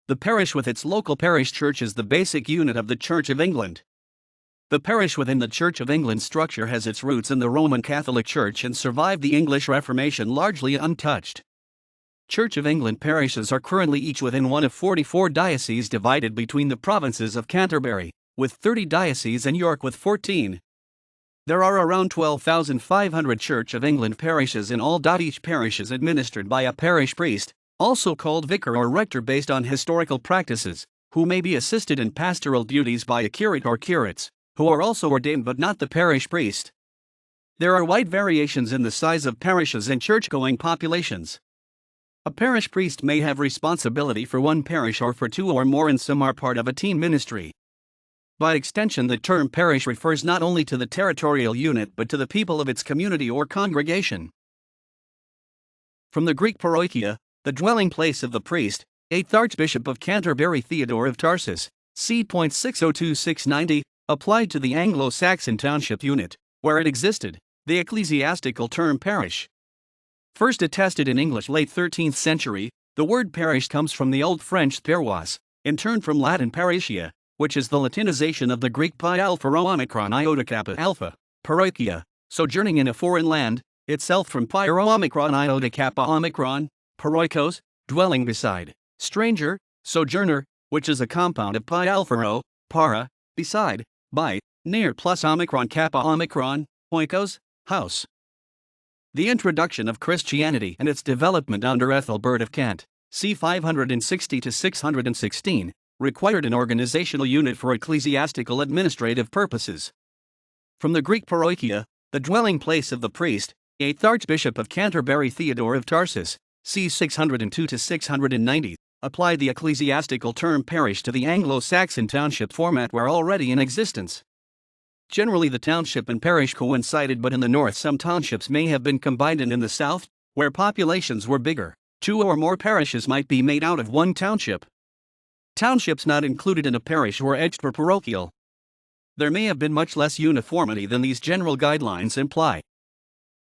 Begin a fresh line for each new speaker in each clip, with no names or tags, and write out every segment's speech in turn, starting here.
The parish with its local parish church is the basic unit of the Church of England. The parish within the Church of England structure has its roots in the Roman Catholic Church and survived the English Reformation largely untouched. Church of England parishes are currently each within one of 44 dioceses divided between the provinces of Canterbury, with 30 dioceses, and York with 14. There are around 12,500 Church of England parishes in all.Each parishes administered by a parish priest, also called vicar or rector based on historical practices, who may be assisted in pastoral duties by a curate or curates, who are also ordained but not the parish priest. There are wide variations in the size of parishes and church-going populations. A parish priest may have responsibility for one parish or for two or more, and some are part of a team ministry. By extension, the term parish refers not only to the territorial unit but to the people of its community or congregation. From the Greek paroikia, the dwelling place of the priest, 8th Archbishop of Canterbury Theodore of Tarsus, c.602-690, applied to the Anglo-Saxon township unit, where it existed, the ecclesiastical term parish. First attested in English late 13th century, the word parish comes from the Old French paroisse, in turn from Latin paritia, which is the Latinization of the Greek pi alpha rho omicron iota kappa alpha, paroikia, sojourning in a foreign land, itself from pi rho omicron iota kappa omicron, paroikos, dwelling beside, stranger, sojourner, which is a compound of pi alpha rho, para, beside, by, near plus omicron kappa omicron, oikos, house. The introduction of Christianity and its development under Ethelbert of Kent, c. 560-616, required an organizational unit for ecclesiastical administrative purposes. From the Greek paroikia, the dwelling place of the priest, 8th Archbishop of Canterbury Theodore of Tarsus, c. 602-690, applied the ecclesiastical term parish to the Anglo-Saxon township format where already in existence. Generally the township and parish coincided, but in the north some townships may have been combined, and in the south, where populations were bigger, two or more parishes might be made out of one township. Townships not included in a parish were edged for parochial. There may have been much less uniformity than these general guidelines imply.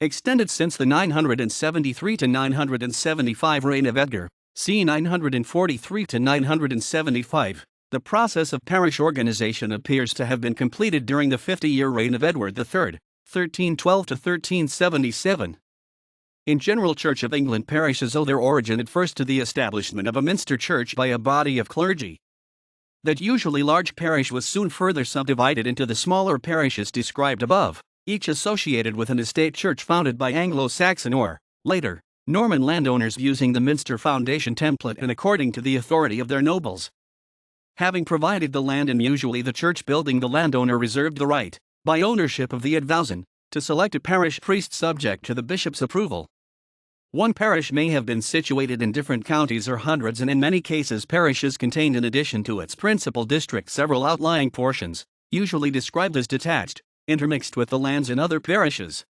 Extended since the 973 to 975 reign of Edgar, c. 943 to 975, the process of parish organization appears to have been completed during the 50-year reign of Edward III, 1312 to 1377. In general, Church of England parishes owe their origin at first to the establishment of a minster church by a body of clergy. That usually large parish was soon further subdivided into the smaller parishes described above, each associated with an estate church founded by Anglo-Saxon or, later, Norman landowners using the minster foundation template and according to the authority of their nobles. Having provided the land and usually the church building, the landowner reserved the right, by ownership of the advowson, to select a parish priest subject to the bishop's approval. One parish may have been situated in different counties or hundreds, and in many cases parishes contained in addition to its principal district several outlying portions, usually described as detached, intermixed with the lands in other parishes.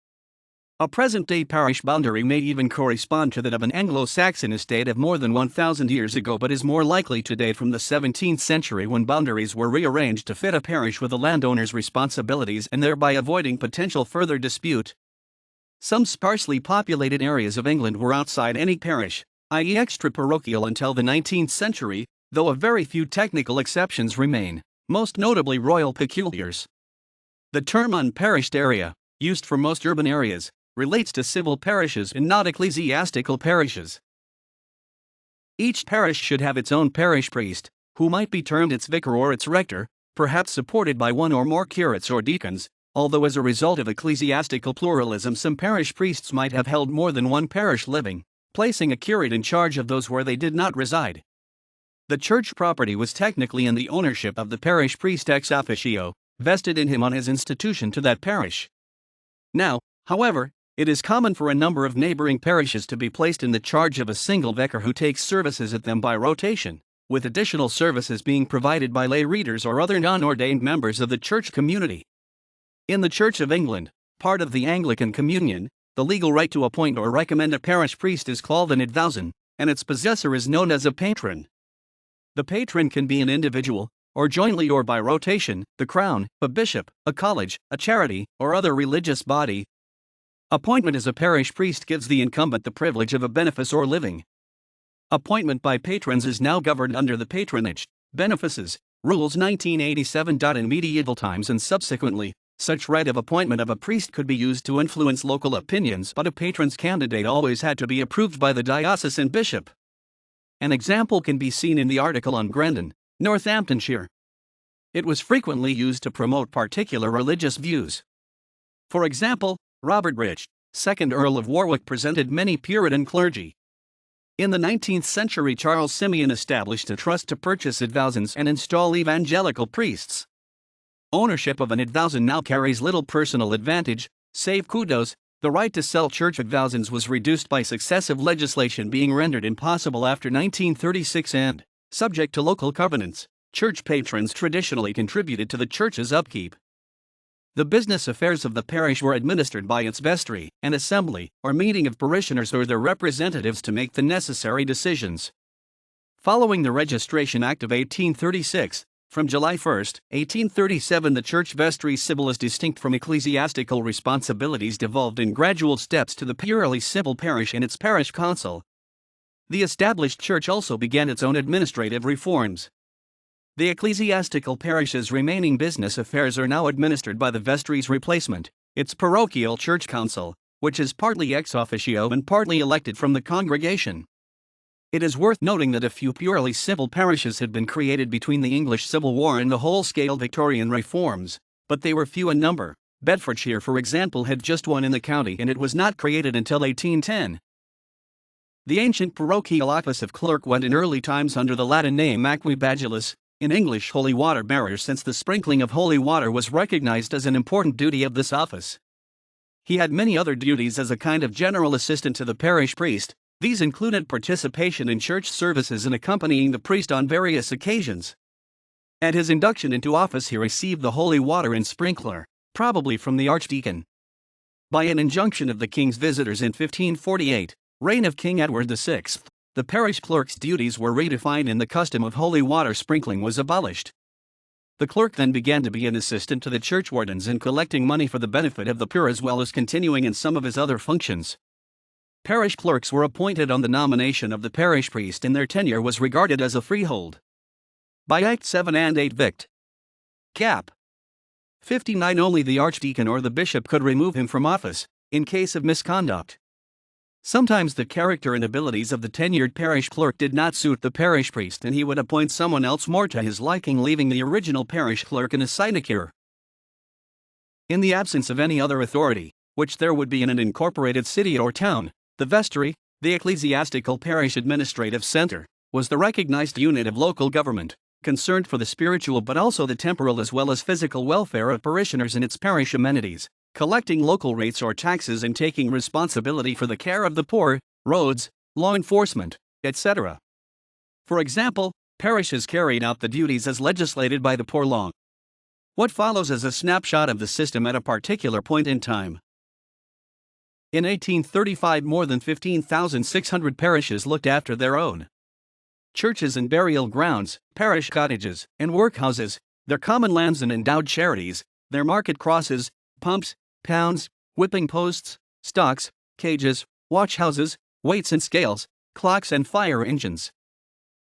A present-day parish boundary may even correspond to that of an Anglo-Saxon estate of more than 1,000 years ago, but is more likely to date from the 17th century, when boundaries were rearranged to fit a parish with the landowner's responsibilities and thereby avoiding potential further dispute. Some sparsely populated areas of England were outside any parish, i.e. extra-parochial, until the 19th century, though a very few technical exceptions remain, most notably royal peculiars. The term unparished area, used for most urban areas, relates to civil parishes and not ecclesiastical parishes. Each parish should have its own parish priest, who might be termed its vicar or its rector, perhaps supported by one or more curates or deacons, although as a result of ecclesiastical pluralism some parish priests might have held more than one parish living, placing a curate in charge of those where they did not reside. The church property was technically in the ownership of the parish priest ex officio, vested in him on his institution to that parish. Now, however, it is common for a number of neighboring parishes to be placed in the charge of a single vicar who takes services at them by rotation, with additional services being provided by lay readers or other non-ordained members of the church community. In the Church of England, part of the Anglican Communion, the legal right to appoint or recommend a parish priest is called an advowson, and its possessor is known as a patron. The patron can be an individual, or jointly or by rotation, the crown, a bishop, a college, a charity, or other religious body. Appointment as a parish priest gives the incumbent the privilege of a benefice or living. Appointment by patrons is now governed under the Patronage, Benefices, Rules 1987. In medieval times and subsequently, such right of appointment of a priest could be used to influence local opinions, but a patron's candidate always had to be approved by the diocesan bishop. An example can be seen in the article on Grendon, Northamptonshire. It was frequently used to promote particular religious views. For example, Robert Rich, 2nd Earl of Warwick, presented many Puritan clergy. In the 19th century, Charles Simeon established a trust to purchase advowsons and install evangelical priests. Ownership of an advowson now carries little personal advantage, save kudos. The right to sell church advowsons was reduced by successive legislation being rendered impossible after 1936 and, subject to local covenants, church patrons traditionally contributed to the church's upkeep. The business affairs of the parish were administered by its vestry, an assembly, or meeting of parishioners or their representatives to make the necessary decisions. Following the Registration Act of 1836, from July 1, 1837, the church vestry civil as distinct from ecclesiastical responsibilities devolved in gradual steps to the purely civil parish and its parish council. The established church also began its own administrative reforms. The ecclesiastical parish's remaining business affairs are now administered by the vestry's replacement, its parochial church council, which is partly ex officio and partly elected from the congregation. It is worth noting that a few purely civil parishes had been created between the English Civil War and the whole-scale Victorian reforms, but they were few in number. Bedfordshire, for example, had just one in the county, and it was not created until 1810. The ancient parochial office of clerk went in early times under the Latin name aquibagulus, in English holy water bearer, since the sprinkling of holy water was recognized as an important duty of this office. He had many other duties as a kind of general assistant to the parish priest. These included participation in church services and accompanying the priest on various occasions. At his induction into office, he received the holy water and sprinkler, probably from the archdeacon. By an injunction of the king's visitors in 1548, reign of King Edward VI, the parish clerk's duties were redefined and the custom of holy water sprinkling was abolished. The clerk then began to be an assistant to the churchwardens in collecting money for the benefit of the poor, as well as continuing in some of his other functions. Parish clerks were appointed on the nomination of the parish priest, and their tenure was regarded as a freehold. By Act 7 and 8 Vict. Cap. 59, only the archdeacon or the bishop could remove him from office, in case of misconduct. Sometimes the character and abilities of the tenured parish clerk did not suit the parish priest, and he would appoint someone else more to his liking, leaving the original parish clerk in a sinecure. In the absence of any other authority, which there would be in an incorporated city or town, the vestry, the ecclesiastical parish administrative center, was the recognized unit of local government, concerned for the spiritual but also the temporal as well as physical welfare of parishioners and its parish amenities, collecting local rates or taxes and taking responsibility for the care of the poor, roads, law enforcement, etc. For example, parishes carried out the duties as legislated by the Poor Law. What follows is a snapshot of the system at a particular point in time. In 1835, more than 15,600 parishes looked after their own churches and burial grounds, parish cottages and workhouses, their common lands and endowed charities, their market crosses, pumps, pounds, whipping posts, stocks, cages, watchhouses, weights and scales, clocks and fire engines.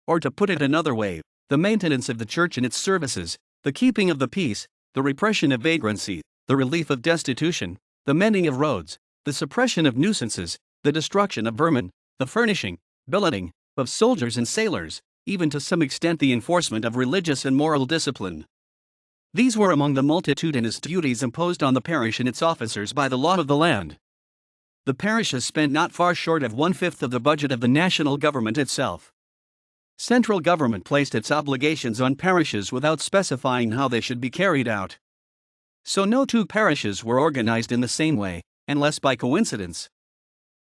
Or to put it another way, the maintenance of the church and its services, the keeping of the peace, the repression of vagrancy, the relief of destitution, the mending of roads, the suppression of nuisances, the destruction of vermin, the furnishing, billeting, of soldiers and sailors, even to some extent the enforcement of religious and moral discipline. These were among the multitudinous duties imposed on the parish and its officers by the law of the land. The parishes spent not far short of 1/5 of the budget of the national government itself. Central government placed its obligations on parishes without specifying how they should be carried out. So no two parishes were organized in the same way, unless by coincidence.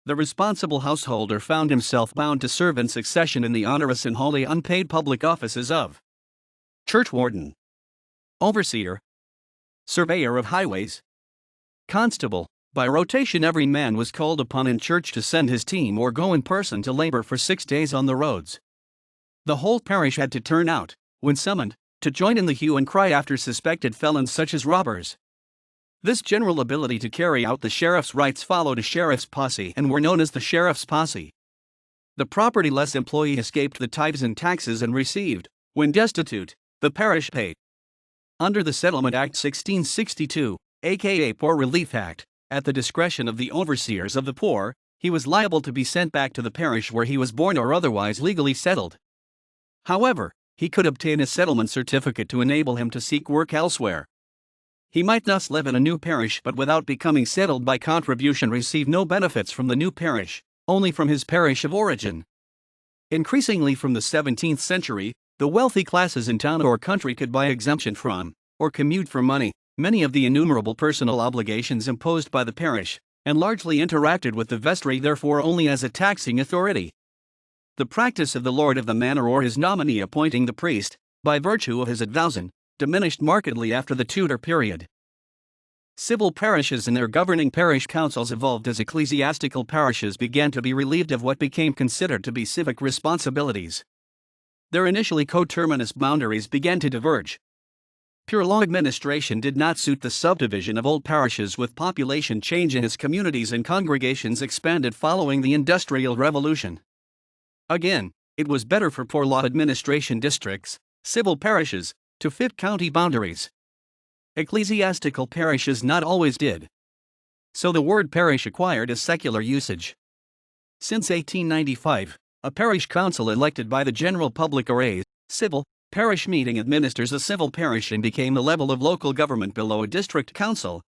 The responsible householder found himself bound to serve in succession in the onerous and wholly unpaid public offices of churchwarden, overseer, surveyor of highways, constable. By rotation, every man was called upon in church to send his team or go in person to labor for 6 days on the roads. The whole parish had to turn out, when summoned, to join in the hue and cry after suspected felons such as robbers. This general ability to carry out the sheriff's rights followed a sheriff's posse and were known as the sheriff's posse. The property-less employee escaped the tithes and taxes and received, when destitute, the parish paid. Under the Settlement Act 1662, aka Poor Relief Act, at the discretion of the overseers of the poor, he was liable to be sent back to the parish where he was born or otherwise legally settled. However, he could obtain a settlement certificate to enable him to seek work elsewhere. He might thus live in a new parish but without becoming settled by contribution receive no benefits from the new parish, only from his parish of origin. Increasingly from the 17th century, the wealthy classes in town or country could buy exemption from, or commute for money, many of the innumerable personal obligations imposed by the parish, and largely interacted with the vestry therefore only as a taxing authority. The practice of the lord of the manor or his nominee appointing the priest, by virtue of his advowson, diminished markedly after the Tudor period. Civil parishes and their governing parish councils evolved as ecclesiastical parishes began to be relieved of what became considered to be civic responsibilities. Their initially coterminous boundaries began to diverge. Pure law administration did not suit the subdivision of old parishes with population change in its communities and congregations expanded following the Industrial Revolution. Again, it was better for poor law administration districts, civil parishes, to fit county boundaries. Ecclesiastical parishes not always did. So the word parish acquired a secular usage. Since 1895, a parish council elected by the general public or a civil parish meeting administers a civil parish and became the level of local government below a district council,